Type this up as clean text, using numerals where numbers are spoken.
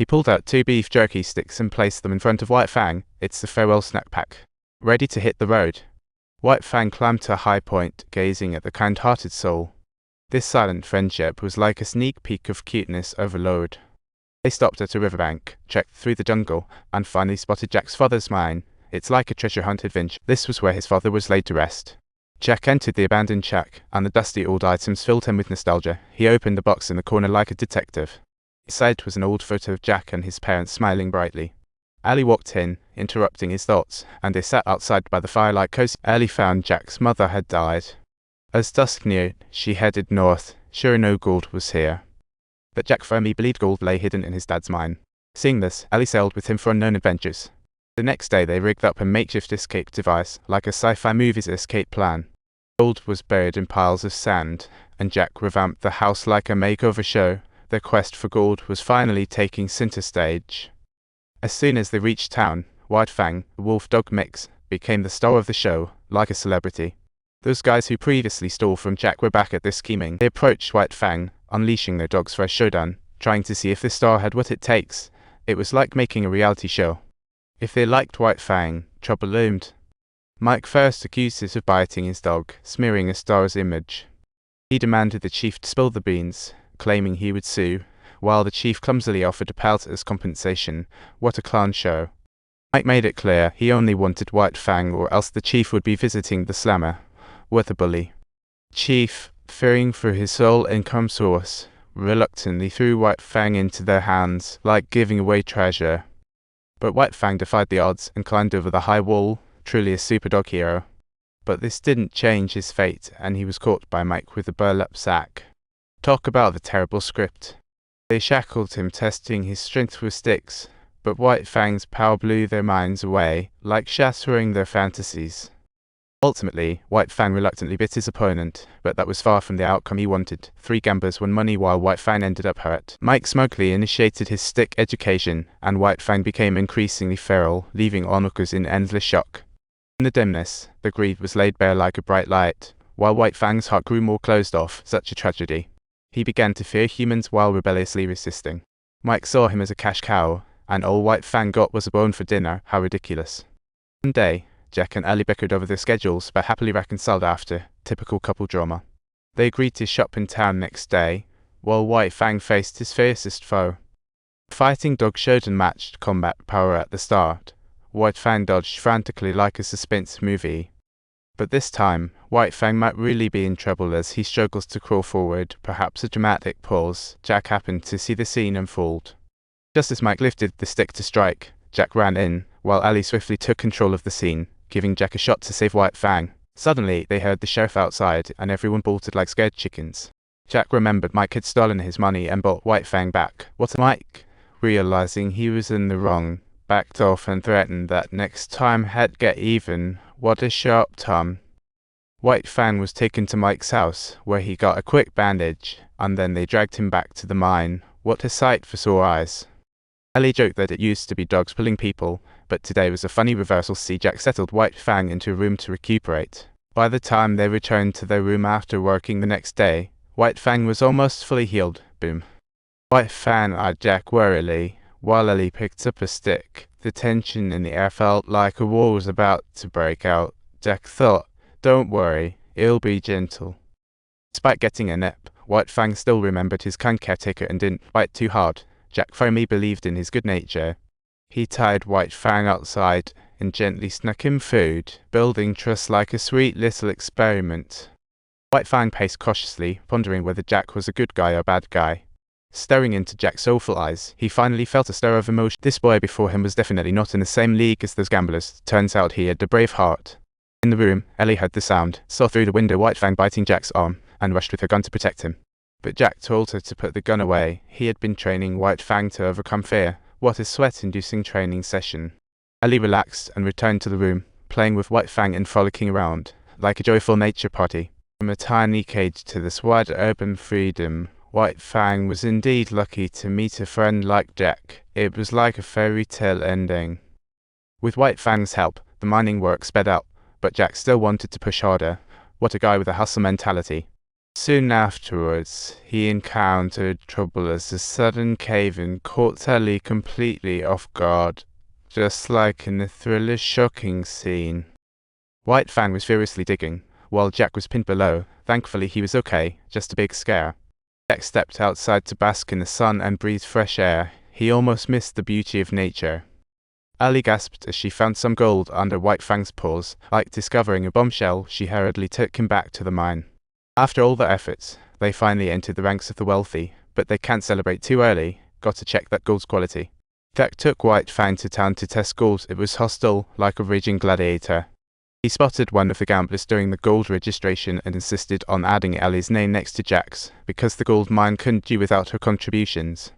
He pulled out 2 beef jerky sticks and placed them in front of White Fang. It's the farewell snack pack. Ready to hit the road. White Fang climbed to a high point, gazing at the kind-hearted soul. This silent friendship was like a sneak peek of cuteness overload. They stopped at a riverbank, trekked through the jungle, and finally spotted Jack's father's mine. It's like a treasure hunt adventure. This was where his father was laid to rest. Jack entered the abandoned shack, and the dusty old items filled him with nostalgia. He opened the box in the corner like a detective. Inside was an old photo of Jack and his parents smiling brightly. Ali walked in, interrupting his thoughts, and they sat outside by the firelight cozy. Ali found Jack's mother had died. As dusk neared, she headed north, sure no gold was here. But Jack firmly believed gold lay hidden in his dad's mine. Seeing this, Ali sailed with him for unknown adventures. The next day they rigged up a makeshift escape device, like a sci-fi movie's escape plan. Gold was buried in piles of sand, and Jack revamped the house like a makeover show. Their quest for gold was finally taking center stage. As soon as they reached town, White Fang, the wolf-dog mix, became the star of the show, like a celebrity. Those guys who previously stole from Jack were back at their scheming. They approached White Fang, unleashing their dogs for a showdown, trying to see if the star had what it takes. It was like making a reality show. If they liked White Fang, trouble loomed. Mike first accused it of biting his dog, smearing a star's image. He demanded the chief spill the beans, claiming he would sue, while the chief clumsily offered a pelt as compensation. What a clown show. Mike made it clear he only wanted White Fang, or else the chief would be visiting the slammer. What a bully. Chief, fearing for his sole income source, reluctantly threw White Fang into their hands, like giving away treasure. But White Fang defied the odds and climbed over the high wall, truly a super dog hero. But this didn't change his fate, and he was caught by Mike with a burlap sack. Talk about the terrible script. They shackled him, testing his strength with sticks, but White Fang's power blew their minds away, like shattering their fantasies. Ultimately, White Fang reluctantly bit his opponent, but that was far from the outcome he wanted. 3 gamblers won money while White Fang ended up hurt. Mike smugly initiated his stick education, and White Fang became increasingly feral, leaving onlookers in endless shock. In the dimness, the greed was laid bare like a bright light, while White Fang's heart grew more closed off. Such a tragedy. He began to fear humans while rebelliously resisting. Mike saw him as a cash cow, and all White Fang got was a bone for dinner. How ridiculous. One day, Jack and Ali bickered over their schedules, but happily reconciled after. Typical couple drama. They agreed to shop in town next day, while White Fang faced his fiercest foe. The fighting dog showed unmatched combat power at the start. White Fang dodged frantically like a suspense movie. But this time, White Fang might really be in trouble as he struggles to crawl forward, perhaps a dramatic pause. Jack happened to see the scene unfold. Just as Mike lifted the stick to strike, Jack ran in, while Ali swiftly took control of the scene, giving Jack a shot to save White Fang. Suddenly, they heard the sheriff outside, and everyone bolted like scared chickens. Jack remembered Mike had stolen his money and bought White Fang back. What Mike, realizing he was in the wrong, backed off and threatened that next time he'd get even. What a sharp tongue. White Fang was taken to Mike's house, where he got a quick bandage, and then they dragged him back to the mine. What a sight for sore eyes. Ali joked that it used to be dogs pulling people, but today was a funny reversal. See, Jack settled White Fang into a room to recuperate. By the time they returned to their room after working the next day, White Fang was almost fully healed. Boom. White Fang eyed Jack warily, while Ali picked up a stick. The tension in the air felt like a war was about to break out. Jack thought, don't worry, it'll be gentle. Despite getting a nip, White Fang still remembered his kind caretaker and didn't bite too hard. Jack firmly believed in his good nature. He tied White Fang outside and gently snuck him food, building trust like a sweet little experiment. White Fang paced cautiously, pondering whether Jack was a good guy or bad guy. Staring into Jack's soulful eyes, he finally felt a stir of emotion. This boy before him was definitely not in the same league as those gamblers. Turns out he had a brave heart. In the room, Ellie heard the sound, saw through the window White Fang biting Jack's arm, and rushed with her gun to protect him. But Jack told her to put the gun away. He had been training White Fang to overcome fear. What a sweat-inducing training session. Ellie relaxed and returned to the room, playing with White Fang and frolicking around, like a joyful nature party. From a tiny cage to this wide urban freedom, White Fang was indeed lucky to meet a friend like Jack. It was like a fairy tale ending. With White Fang's help, the mining work sped up, but Jack still wanted to push harder. What a guy with a hustle mentality. Soon afterwards, he encountered trouble as a sudden cave-in caught Ellie completely off guard, just like in the thriller's shocking scene. White Fang was furiously digging, while Jack was pinned below. Thankfully he was okay, just a big scare. Jack stepped outside to bask in the sun and breathe fresh air. He almost missed the beauty of nature. Ellie gasped as she found some gold under White Fang's paws. Like discovering a bombshell, she hurriedly took him back to the mine. After all their efforts, they finally entered the ranks of the wealthy, but they can't celebrate too early. Gotta check that gold's quality. Jack took White Fang to town to test gold. It was hostile, like a raging gladiator. He spotted one of the gamblers during the gold registration and insisted on adding Ellie's name next to Jack's, because the gold mine couldn't do without her contributions.